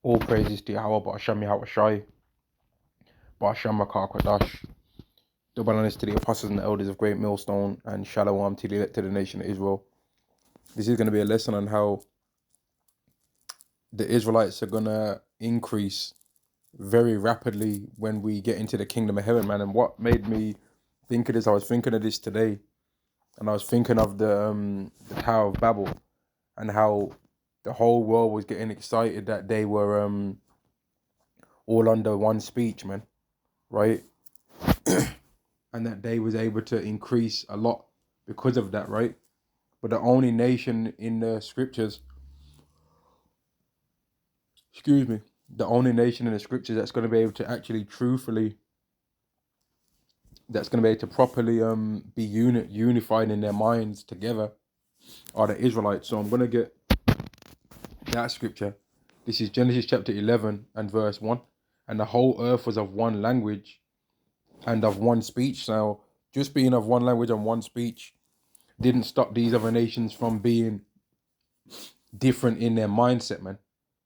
All praises to Yahweh, Ba'ashem Yahweh Shai, Ba'ashem Rakah Kodash. Double honest to the apostles and the elders of Great Millstone, and Shalom to the elected nation of Israel. This is going to be a lesson on how the Israelites are going to increase very rapidly when we get into the kingdom of heaven, man. And what made me think of this, I was thinking of this today, and I was thinking of the Tower of Babel, and how the whole world was getting excited that they were all under one speech, man, right? And that they was able to increase a lot because of that, right? But the only nation in the scriptures, the only nation in the scriptures that's going to be able to actually truthfully, that's going to be able to properly be unified in their minds together are the Israelites. So I'm going to get that scripture. This is Genesis chapter 11 and verse 1. And the whole earth was of one language and of one speech. Now, just being of one language and one speech didn't stop these other nations from being different in their mindset, man.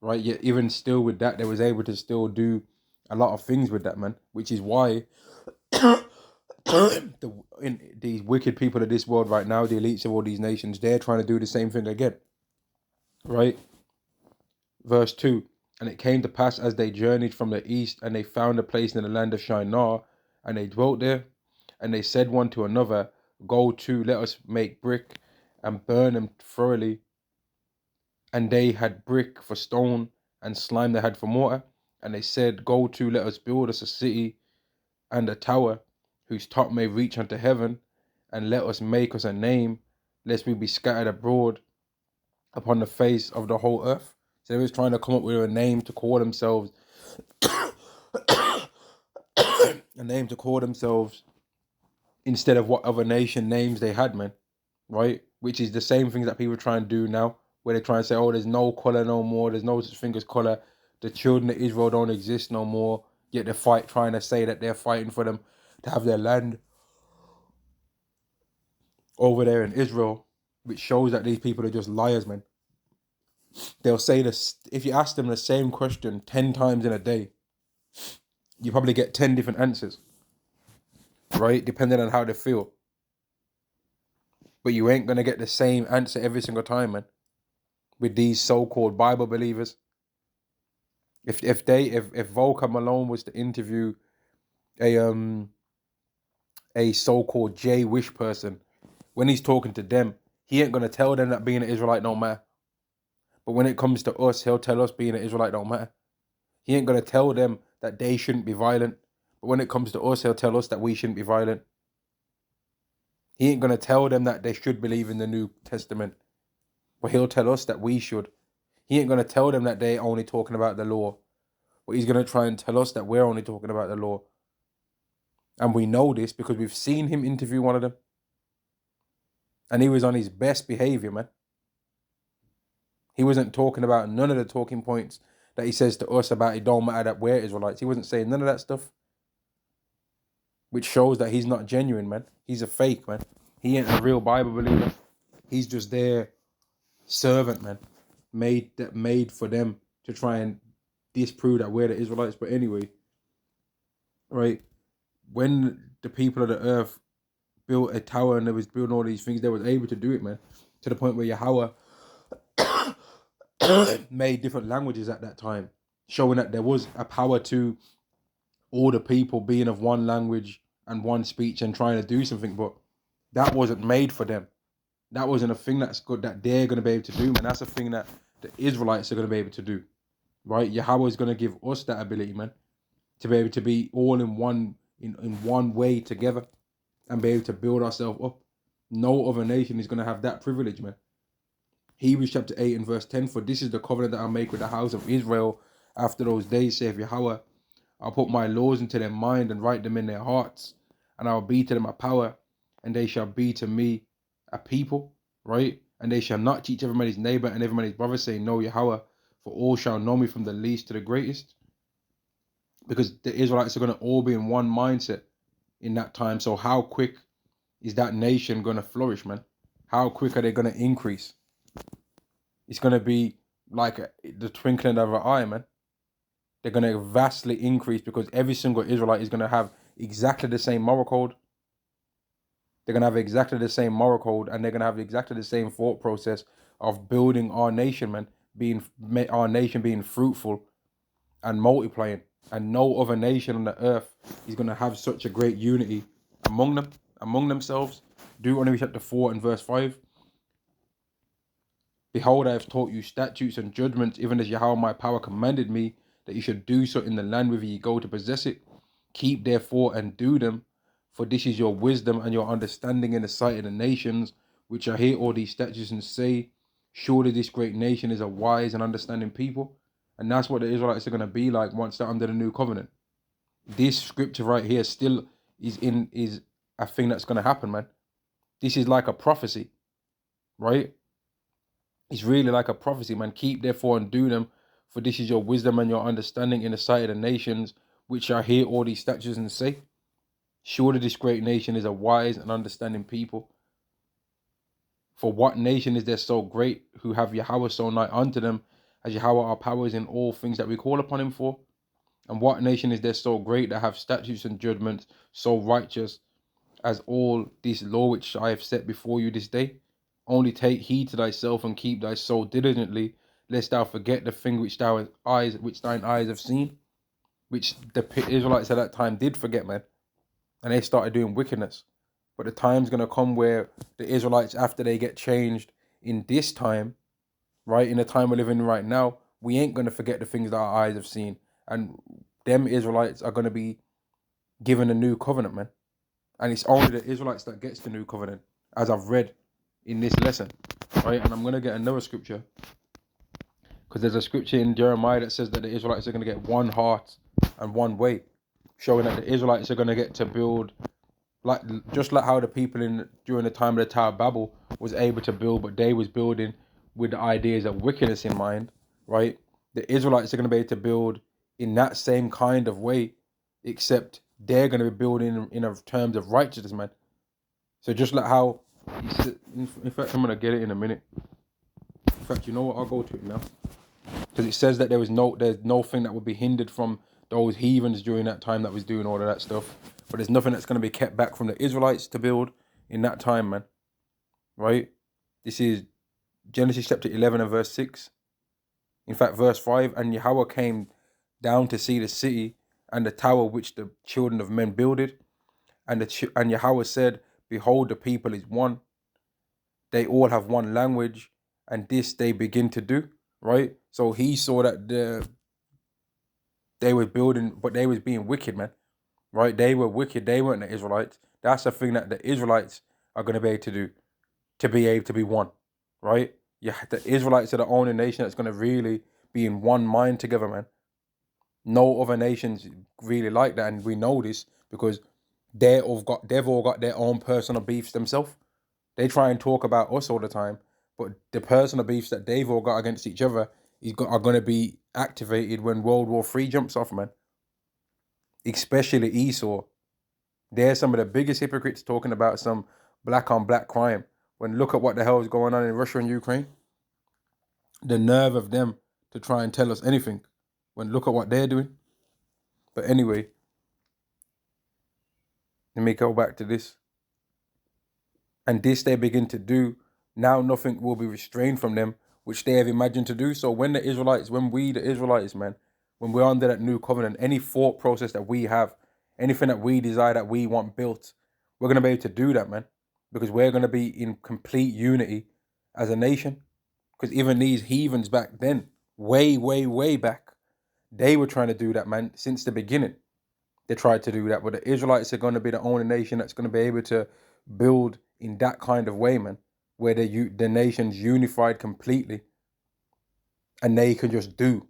Right? Yet even still with that, they was able to still do a lot of things with that, man. Which is why these wicked people of this world right now, the elites of all these nations, they're trying to do the same thing again. Right? Verse 2. And it came to pass as they journeyed from the east, and they found a place in the land of Shinar, and they dwelt there. And they said one to another, Go to, let us make brick, and burn them thoroughly. And they had brick for stone, and slime they had for mortar. And they said, Go to, let us build us a city, and a tower, whose top may reach unto heaven, and let us make us a name, lest we be scattered abroad upon the face of the whole earth. So they was trying to come up with a name to call themselves, instead of what other nation names they had, man. Right? Which is the same thing that people try and do now, where they try and say, oh, there's no color no more, there's no such thing as color, the children of Israel don't exist no more, yet they're trying to say that they're fighting for them to have their land over there in Israel, which shows that these people are just liars, man. They'll say this, if you ask them the same question 10 times in a day, you probably get 10 different answers, right? Depending on how they feel. But you ain't gonna get the same answer every single time, man. With these so-called Bible believers. If Volker Malone was to interview a so-called J-wish person, when he's talking to them, he ain't gonna tell them that being an Israelite don't matter. But when it comes to us, he'll tell us being an Israelite don't matter. He ain't gonna tell them that they shouldn't be violent. But when it comes to us, he'll tell us that we shouldn't be violent. He ain't gonna tell them that they should believe in the New Testament. But he'll tell us that we should. He ain't gonna tell them that they're only talking about the law. But he's gonna try and tell us that we're only talking about the law. And we know this because we've seen him interview one of them. And he was on his best behavior, man. He wasn't talking about none of the talking points that he says to us about it don't matter that we're Israelites. He wasn't saying none of that stuff. Which shows that he's not genuine, man. He's a fake, man. He ain't a real Bible believer. He's just their servant, man. Made for them to try and disprove that we're the Israelites. But anyway, right, when the people of the earth built a tower and they was building all these things, they was able to do it, man. To the point where Yahweh made different languages at that time, showing that there was a power to all the people being of one language and one speech and trying to do something. But that wasn't made for them. That wasn't a thing that's good that they're going to be able to do, man. That's a thing that the Israelites are going to be able to do, right? Yahweh is going to give us that ability, man, to be able to be all in one way together and be able to build ourselves up. No other nation is going to have that privilege, man. Hebrews chapter 8 and verse 10, for this is the covenant that I make with the house of Israel after those days, saith Yahweh. I'll put my laws into their mind and write them in their hearts, and I'll be to them a power, and they shall be to me a people, right? And they shall not teach every man his neighbor and every man his brother, saying, Know Yahweh, for all shall know me from the least to the greatest. Because the Israelites are going to all be in one mindset in that time. So how quick is that nation going to flourish, man? How quick are they going to increase? It's going to be like the twinkling of an eye, man. They're going to vastly increase because every single Israelite is going to have exactly the same moral code. They're going to have exactly the same moral code, and they're going to have exactly the same thought process of building our nation, man, our nation being fruitful and multiplying. And no other nation on the earth is going to have such a great unity among themselves. Deuteronomy chapter 4 and verse 5. Behold, I have taught you statutes and judgments, even as Yahweh my power commanded me, that you should do so in the land whither ye go to possess it. Keep therefore and do them, for this is your wisdom and your understanding in the sight of the nations, which shall hear all these statutes and say, surely this great nation is a wise and understanding people. And that's what the Israelites are going to be like once they're under the new covenant. This scripture right here still is a thing that's going to happen, man. This is like a prophecy, right? It's really like a prophecy, man. Keep therefore and do them, for this is your wisdom and your understanding in the sight of the nations, which shall hear all these statutes and say, surely this great nation is a wise and understanding people. For what nation is there so great who have Yahweh so nigh unto them, as Yahweh our powers in all things that we call upon him for? And what nation is there so great that have statutes and judgments so righteous as all this law which I have set before you this day? Only take heed to thyself and keep thy soul diligently, lest thou forget the thing which thine eyes have seen, which the Israelites at that time did forget, man, and they started doing wickedness. But the time's gonna come where the Israelites, after they get changed in this time, right, in the time we're living in right now, we ain't gonna forget the things that our eyes have seen, and them Israelites are gonna be given a new covenant, man. And it's only the Israelites that gets the new covenant, as I've read in this lesson, right? And I'm going to get another scripture, because there's a scripture in Jeremiah that says that the Israelites are going to get one heart and one way, showing that the Israelites are going to get to build, like just like how the people during the time of the Tower of Babel was able to build, but they was building with the ideas of wickedness in mind, right? The Israelites are going to be able to build in that same kind of way, except they're going to be building in terms of righteousness, man. So just like how, in fact, I'm going to get it in a minute. In fact, you know what? I'll go to it now. Because it says that there's nothing that would be hindered from those heathens during that time that was doing all of that stuff. But there's nothing that's going to be kept back from the Israelites to build in that time, man. Right? This is Genesis chapter 11 and verse 6. In fact, verse 5, and Yahweh came down to see the city and the tower which the children of men builded. And Yahweh said, behold, the people is one. They all have one language, and this they begin to do, right? So he saw that they were building, but they was being wicked, man, right? They were wicked. They weren't the Israelites. That's the thing that the Israelites are going to be able to do, to be able to be one, right? Yeah, the Israelites are the only nation that's going to really be in one mind together, man. No other nations really like that, and we know this because they've all got their own personal beefs themselves. They try and talk about us all the time, but the personal beefs that they've all got against each other are going to be activated when World War III jumps off, man. Especially Esau. They're some of the biggest hypocrites talking about some black on black crime. When look at what the hell is going on in Russia and Ukraine. The nerve of them to try and tell us anything when look at what they're doing. But anyway, let me go back to this. And this they begin to do, now nothing will be restrained from them, which they have imagined to do. So when the Israelites, man, when we're under that new covenant, any thought process that we have, anything that we desire that we want built, we're going to be able to do that, man, because we're going to be in complete unity as a nation. Because even these heathens back then, way, way, way back, they were trying to do that, man, since the beginning. They tried to do that, but the Israelites are going to be the only nation that's going to be able to build in that kind of way, man, where the nation's unified completely, and they can just do.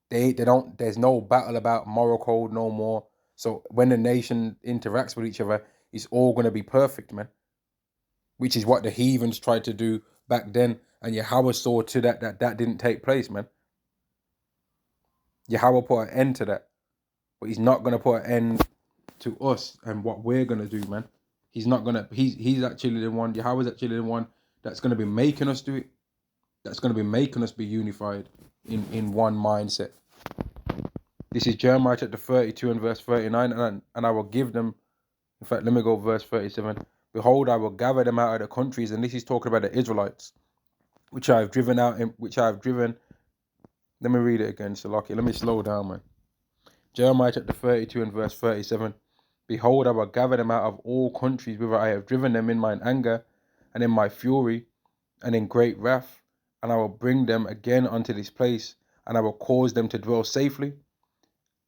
They don't. There's no battle about moral code no more. So when the nation interacts with each other, it's all going to be perfect, man. Which is what the heathens tried to do back then, and Yahweh saw to that didn't take place, man. Yahweh put an end to that, but he's not going to put an end to us and what we're gonna do, man. He's not gonna. He's actually the one. Yahweh's actually the one that's gonna be making us do it. That's gonna be making us be unified in one mindset. This is Jeremiah chapter 32 and verse 39. And I will give them, in fact, let me go verse 37. Behold, I will gather them out of the countries. And this is talking about the Israelites, which I have driven out, which I have driven. Let me read it again, Salaki. Let me slow down, man. Jeremiah chapter 32 and verse 37. Behold, I will gather them out of all countries whither I have driven them in mine anger and in my fury and in great wrath, and I will bring them again unto this place, and I will cause them to dwell safely,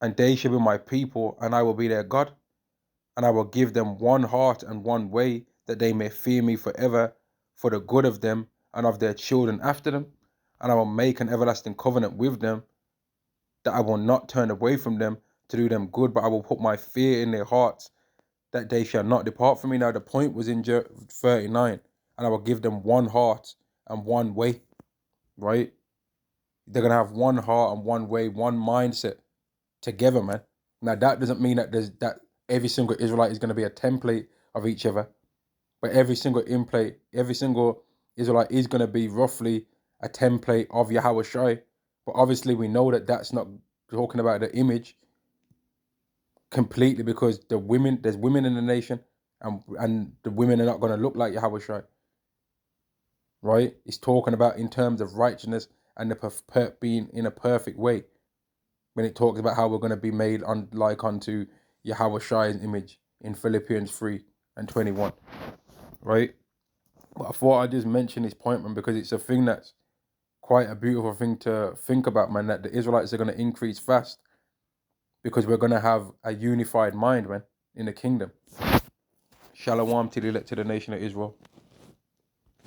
and they shall be my people, and I will be their God, and I will give them one heart and one way, that they may fear me forever, for the good of them and of their children after them, and I will make an everlasting covenant with them, that I will not turn away from them to do them good, but I will put my fear in their hearts, that they shall not depart from me. Now the point was in 39, and I will give them one heart and one way, right? They're going to have one heart and one way, one mindset together, man. Now that doesn't mean that every single Israelite is going to be a template of each other, but every single Israelite is going to be roughly a template of Yahweh Shai. But obviously we know that that's not talking about the image completely, because there's women in the nation, and the women are not going to look like Yahweh Shai, right? It's talking about in terms of righteousness and the being in a perfect way. When it talks about how we're going to be made like unto Yahweh Shai's image in Philippians 3 and 21, right? But I thought I'd just mention this point, man, because it's a thing that's quite a beautiful thing to think about, man, that the Israelites are going to increase fast because we're going to have a unified mind, man, in the kingdom. Shalom to the nation of Israel.